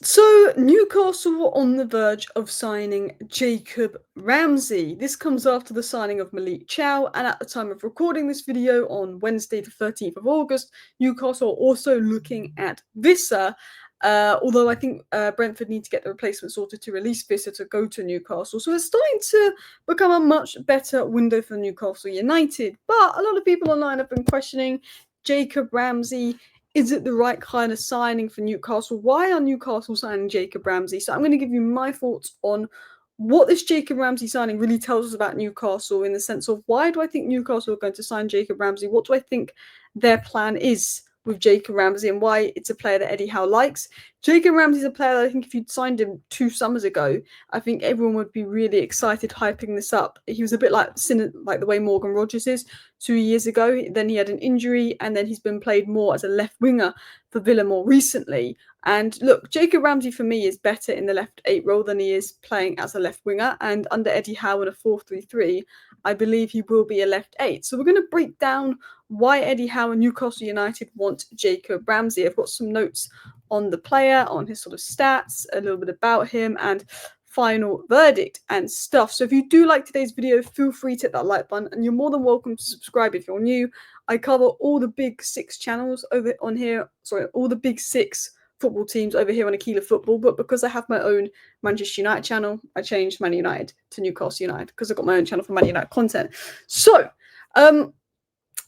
So, Newcastle were on the verge of signing Jacob Ramsey. This comes after the signing of Malik Chow, and at the time of recording this video on Wednesday, the 13th of August, Newcastle are also looking at Visser. Although I think Brentford need to get the replacement sorted to release Visser to go to Newcastle. So it's starting to become a much better window for Newcastle United. But a lot of people online have been questioning Jacob Ramsey. Is it the right kind of signing for Newcastle? Why are Newcastle signing Jacob Ramsey? So I'm going to give you my thoughts on what this Jacob Ramsey signing really tells us about Newcastle, in the sense of why do I think Newcastle are going to sign Jacob Ramsey? What do I think their plan is with Jacob Ramsey, and why it's a player that Eddie Howe likes? Jacob Ramsey is a player that I think if you'd signed him 2 summers ago, I think everyone would be really excited hyping this up. He was a bit like the way Morgan Rogers is 2 years ago. Then he had an injury, and then he's been played more as a left winger for Villa more recently. And look, Jacob Ramsey for me is better in the left 8 role than he is playing as a left winger. And under Eddie Howe in a 4-3-3, I believe he will be a left 8. So we're going to break down why Eddie Howe and Newcastle United want Jacob Ramsey. I've got some notes on the player, on his sort of stats, a little bit about him, and final verdict and stuff. So if you do like today's video, feel free to hit that like button, and you're more than welcome to subscribe if you're new. I cover all the big 6 channels over on here, all the big 6 football teams over here on ECILA Football, but because I have my own Manchester United channel, I changed Man United to Newcastle United because I've got my own channel for Man United content. So,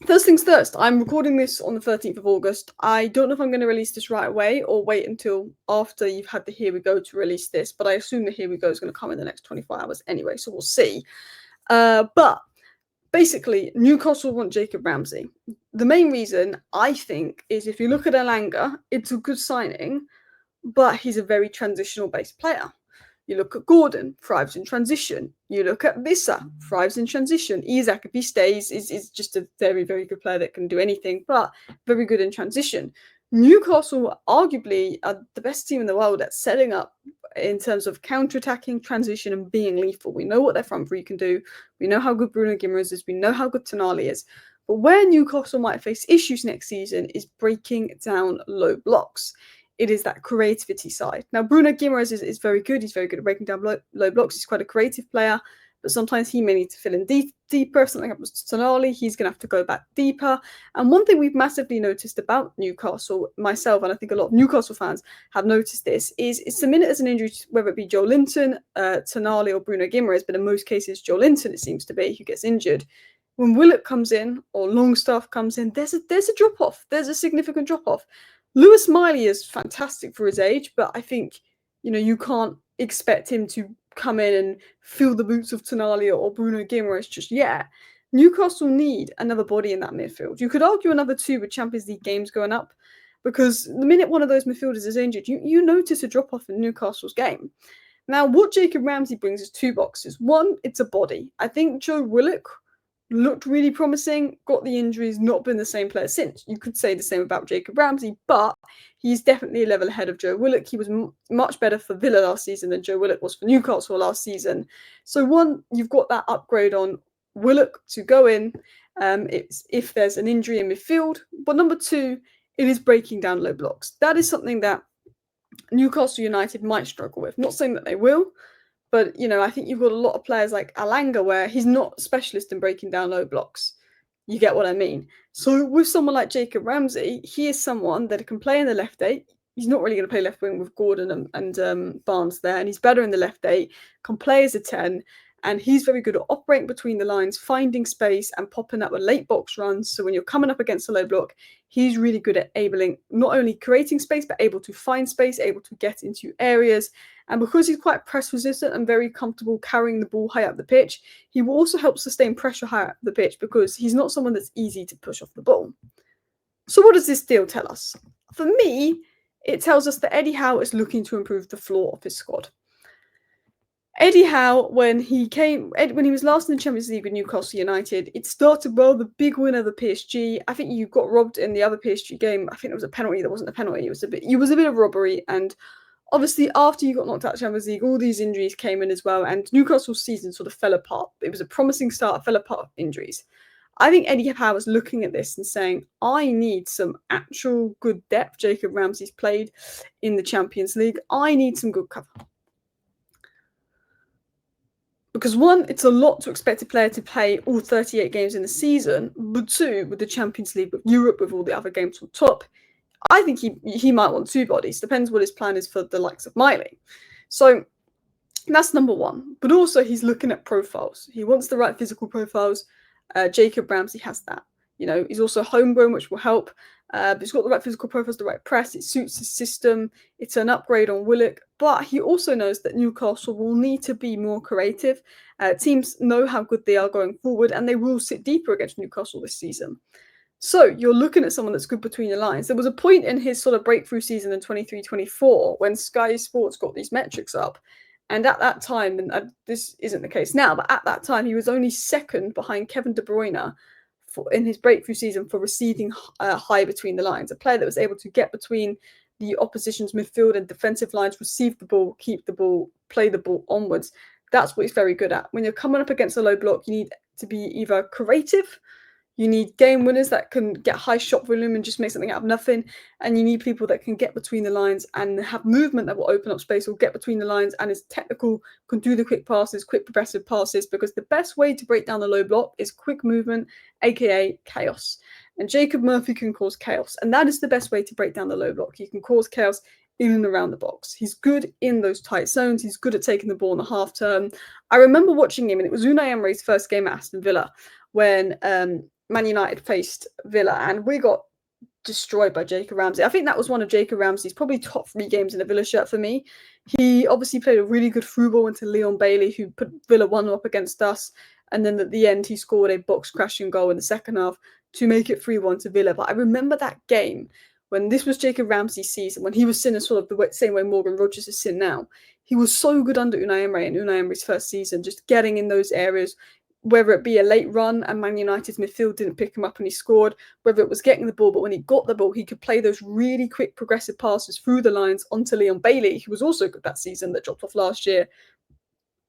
first things first, I'm recording this on the 13th of August. I don't know if I'm going to release this right away or wait until after you've had the Here We Go to release this, but I assume the Here We Go is going to come in the next 24 hours anyway, so we'll see. But basically, Newcastle want Jacob Ramsey. The main reason, I think, is if you look at Elanga, it's a good signing, but he's a very transitional-based player. You look at Gordon, thrives in transition. You look at Visser, thrives in transition. Isak, if he stays, is just a very, very good player that can do anything, but very good in transition. Newcastle arguably are the best team in the world at setting up in terms of counter-attacking, transition, and being lethal. We know what their front three can do. We know how good Bruno Guimaraes is. We know how good Tonali is. But where Newcastle might face issues next season is breaking down low blocks. It is that creativity side. Now, Bruno Guimaraes is very good. He's very good at breaking down low blocks. He's quite a creative player, but sometimes he may need to fill in deeper. If something happens to Tonali, he's going to have to go back deeper. And one thing we've massively noticed about Newcastle, myself, and I think a lot of Newcastle fans have noticed this, is it's the minute there's an injury, whether it be Joe Linton, Tonali, or Bruno Guimaraes, but in most cases, Joe Linton, it seems to be, who gets injured. When Willock comes in or Longstaff comes in, there's a drop-off. There's a significant drop-off. Lewis Miley is fantastic for his age, but I think, you can't expect him to come in and fill the boots of Tonali or Bruno Guimaraes just yet. Newcastle need another body in that midfield. You could argue another 2 with Champions League games going up, because the minute one of those midfielders is injured, you notice a drop-off in Newcastle's game. Now, what Jacob Ramsey brings is 2 boxes. One, it's a body. I think Joe Willock looked really promising, got the injuries, not been the same player since. You could say the same about Jacob Ramsey, but he's definitely a level ahead of Joe Willock. He was much better for Villa last season than Joe Willock was for Newcastle last season. So one, you've got that upgrade on Willock to go in if there's an injury in midfield. But number 2, it is breaking down low blocks. That is something that Newcastle United might struggle with. Not saying that they will, but, I think you've got a lot of players like Elanga where he's not a specialist in breaking down low blocks. You get what I mean? So with someone like Jacob Ramsey, he is someone that can play in the left 8. He's not really going to play left wing with Gordon and Barnes there, and he's better in the left 8, can play as a 10, and he's very good at operating between the lines, finding space and popping up with late box runs. So when you're coming up against a low block, he's really good at not only creating space, but able to find space, able to get into areas. And because he's quite press resistant and very comfortable carrying the ball high up the pitch, he will also help sustain pressure high up the pitch because he's not someone that's easy to push off the ball. So what does this deal tell us? For me, it tells us that Eddie Howe is looking to improve the floor of his squad. Eddie Howe, when he was last in the Champions League with Newcastle United, it started well, the big win of the PSG. I think you got robbed in the other PSG game. I think it was a penalty that wasn't a penalty. It was a bit of robbery. And obviously, after you got knocked out of Champions League, all these injuries came in as well. And Newcastle's season sort of fell apart. It was a promising start, fell apart with injuries. I think Eddie Howe is looking at this and saying, I need some actual good depth. Jacob Ramsey's played in the Champions League. I need some good cover. Because one, it's a lot to expect a player to play all 38 games in the season, but two, with the Champions League, with Europe, with all the other games on top, I think he might want two bodies. Depends what his plan is for the likes of Miley. So that's number one. But also he's looking at profiles. He wants the right physical profiles. Jacob Ramsey has that. You know, he's also homegrown, which will help. But he's got the right physical profiles, the right press. It suits his system. It's an upgrade on Willock. But he also knows that Newcastle will need to be more creative. Teams know how good they are going forward, and they will sit deeper against Newcastle this season. So you're looking at someone that's good between the lines. There was a point in his sort of breakthrough season in 23-24 when Sky Sports got these metrics up. And at that time, and this isn't the case now, but at that time, he was only second behind Kevin De Bruyne in his breakthrough season for receiving high between the lines. A player that was able to get between the opposition's midfield and defensive lines, receive the ball, keep the ball, play the ball onwards. That's what he's very good at. When you're coming up against a low block, you need to be either creative, you need game winners that can get high shot volume and just make something out of nothing. And you need people that can get between the lines and have movement that will open up space or get between the lines and is technical, can do the quick passes, quick progressive passes, because the best way to break down the low block is quick movement, aka chaos. And Jacob Murphy can cause chaos. And that is the best way to break down the low block. He can cause chaos in and around the box. He's good in those tight zones. He's good at taking the ball in the half turn. I remember watching him, and it was Unai Emery's first game at Aston Villa when Man United faced Villa, and we got destroyed by Jacob Ramsey. I think that was one of Jacob Ramsey's probably top 3 games in a Villa shirt for me. He obviously played a really good through ball into Leon Bailey, who put Villa 1 up against us. And then at the end, he scored a box crashing goal in the second half to make it 3-1 to Villa. But I remember that game when this was Jacob Ramsey's season, when he was seen as sort of the same way Morgan Rogers is seen now. He was so good under Unai Emery in Unai Emery's first season, just getting in those areas, whether it be a late run and Man United's midfield didn't pick him up and he scored, whether it was getting the ball, but when he got the ball, he could play those really quick progressive passes through the lines onto Leon Bailey, who was also good that season that dropped off last year,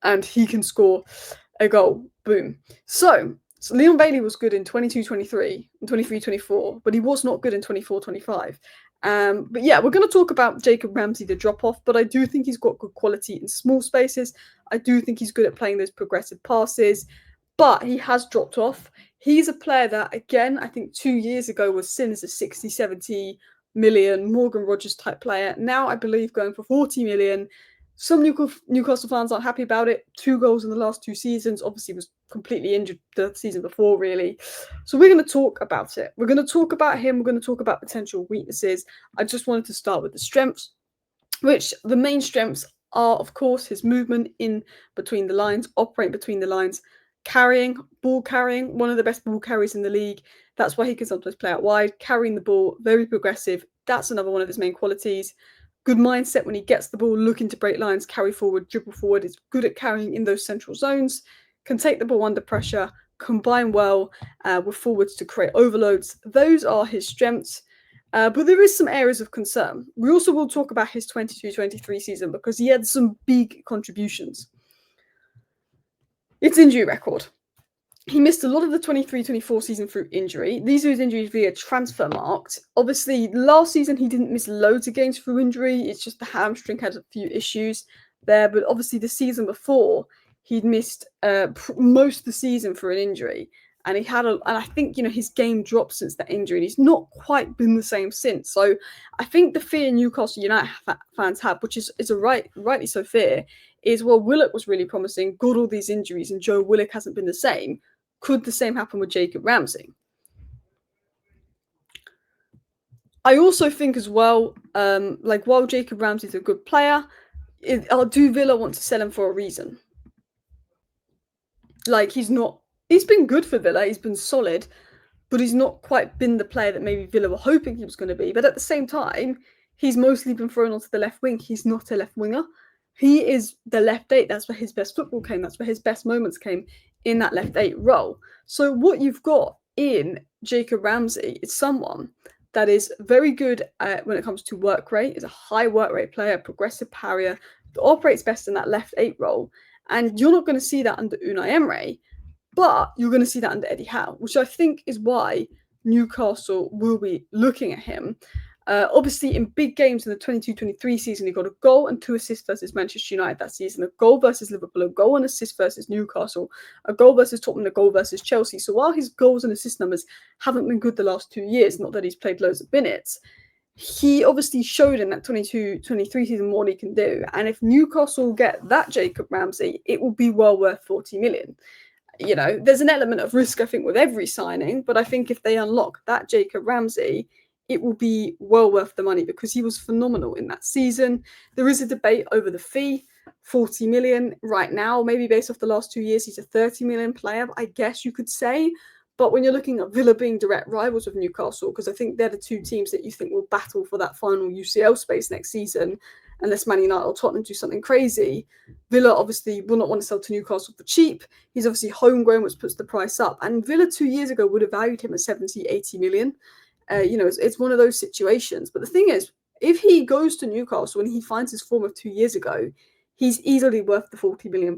and he can score a goal. Boom. So Leon Bailey was good in 22-23 and 23-24, but he was not good in 24-25. But yeah, we're going to talk about Jacob Ramsey, the drop-off, but I do think he's got good quality in small spaces. I do think he's good at playing those progressive passes, but he has dropped off. He's a player that, again, I think 2 years ago was seen as a 60, 70 million Morgan Rogers type player. Now, I believe going for 40 million. Some Newcastle fans aren't happy about it. 2 goals in the last 2 seasons. Obviously, was completely injured the season before, really. So we're going to talk about it. We're going to talk about him. We're going to talk about potential weaknesses. I just wanted to start with the strengths, which the main strengths are, of course, his movement in between the lines, operate between the lines, carrying, ball carrying, one of the best ball carriers in the league. That's why he can sometimes play out wide, carrying the ball, very progressive. That's another one of his main qualities. Good mindset when he gets the ball, looking to break lines, carry forward, dribble forward. Is good at carrying in those central zones, can take the ball under pressure, combine well with forwards to create overloads. Those are his strengths. But there is some areas of concern. We also will talk about his 22-23 season because he had some big contributions. Its injury record. He missed a lot of the 23-24 season through injury. These are his injuries via transfer marked. Obviously, last season he didn't miss loads of games through injury. It's just the hamstring had a few issues there. But obviously the season before, he'd missed most of the season for an injury. And he had and I think, his game dropped since that injury. And he's not quite been the same since. So I think the fear Newcastle United fans have, which is rightly so fear, is, well, Willock was really promising, got all these injuries, and Joe Willock hasn't been the same. Could the same happen with Jacob Ramsey? I also think as well, while Jacob Ramsey's a good player, do Villa want to sell him for a reason? He's been good for Villa, he's been solid, but he's not quite been the player that maybe Villa were hoping he was going to be. But at the same time, he's mostly been thrown onto the left wing. He's not a left winger. He is the left 8. That's where his best football came. That's where his best moments came, in that left 8 role. So what you've got in Jacob Ramsey is someone that is very good when it comes to work rate, is a high work rate player, progressive parrier, that operates best in that left 8 role. And you're not going to see that under Unai Emery. But you're going to see that under Eddie Howe, which I think is why Newcastle will be looking at him. Obviously, in big games in the 22-23 season, he got a goal and 2 assists versus Manchester United that season, a goal versus Liverpool, a goal and assist versus Newcastle, a goal versus Tottenham, a goal versus Chelsea. So while his goals and assist numbers haven't been good the last 2 years, not that he's played loads of minutes, he obviously showed in that 22-23 season what he can do. And if Newcastle get that Jacob Ramsey, it will be well worth 40 million. You know, there's an element of risk, I think, with every signing, but I think if they unlock that Jacob Ramsey, it will be well worth the money because he was phenomenal in that season. There is a debate over the fee, 40 million right now, maybe based off the last 2 years, he's a 30 million player, I guess you could say. But when you're looking at Villa being direct rivals of Newcastle, because I think they're the 2 teams that you think will battle for that final UCL space next season, unless Man United or Tottenham do something crazy, Villa obviously will not want to sell to Newcastle for cheap. He's obviously homegrown, which puts the price up. And Villa 2 years ago would have valued him at 70, 80 million. You know, it's one of those situations. But the thing is, if he goes to Newcastle and he finds his form of 2 years ago, he's easily worth the £40 million.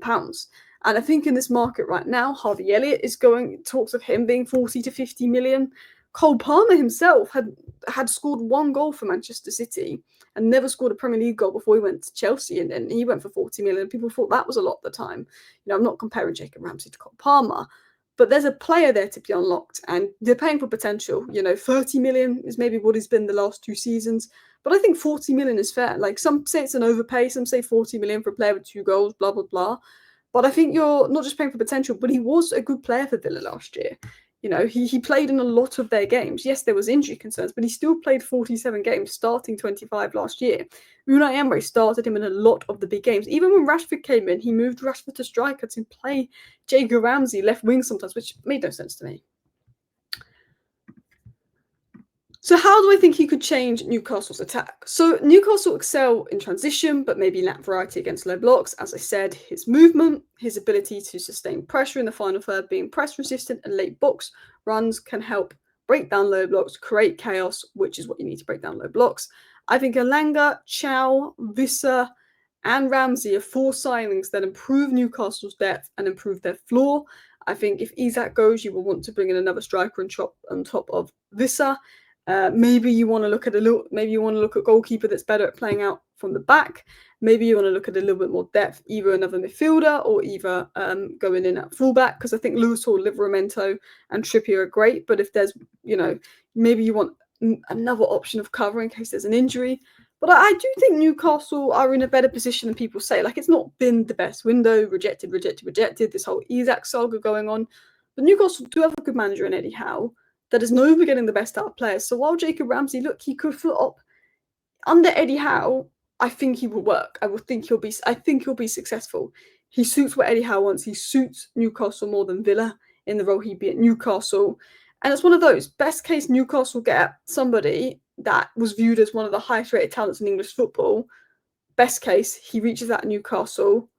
And I think in this market right now, Harvey Elliott is talks of him being 40 to 50 million. Cole Palmer himself had scored 1 goal for Manchester City and never scored a Premier League goal before he went to Chelsea, and he went for 40 million. People thought that was a lot at the time. You know, I'm not comparing Jacob Ramsey to Cole Palmer, but there's a player there to be unlocked, and they're paying for potential. You know, 30 million is maybe what he's been the last 2 seasons, but I think 40 million is fair. Like, some say it's an overpay, some say 40 million for a player with 2 goals, blah, blah, blah. But I think you're not just paying for potential, but he was a good player for Villa last year. You know, he played in a lot of their games. Yes, there was injury concerns, but he still played 47 games, starting 25 last year. Unai Emery started him in a lot of the big games. Even when Rashford came in, he moved Rashford to striker to play Jacob Ramsey left wing sometimes, which made no sense to me. So how do I think he could change Newcastle's attack? So Newcastle excel in transition, but maybe lack variety against low blocks. As I said, his movement, his ability to sustain pressure in the final third, being press resistant and late box runs can help break down low blocks, create chaos, which is what you need to break down low blocks. I think Elanga, Chow, Visser, and Ramsey are 4 signings that improve Newcastle's depth and improve their floor. I think if Isak goes, you will want to bring in another striker on top of Visser. Maybe you want to look at goalkeeper that's better at playing out from the back. Maybe you want to look at a little bit more depth, either another midfielder or either going in at fullback, because I think Lewis Hall, Livramento, and Trippier are great. But if there's, you know, maybe you want another option of cover in case there's an injury. But I do think Newcastle are in a better position than people say. Like, it's not been the best window, rejected, this whole Isak saga going on. But Newcastle do have a good manager in Eddie Howe that is known for getting the best out of players. So while Jacob Ramsey, look, he could flop, under Eddie Howe, I think he will work. I think he'll be successful. He suits what Eddie Howe wants. He suits Newcastle more than Villa in the role he'd be at Newcastle. And it's one of those, best case Newcastle get somebody that was viewed as one of the highest rated talents in English football. Best case, he reaches out at Newcastle.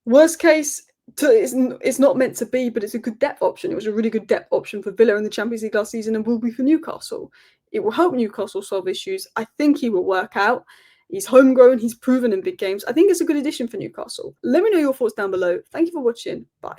Worst case, it's not meant to be, but it's a good depth option. It was a really good depth option for Villa in the Champions League last season and will be for Newcastle. It will help Newcastle solve issues. I think he will work out. He's homegrown. He's proven in big games. I think it's a good addition for Newcastle. Let me know your thoughts down below. Thank you for watching. Bye.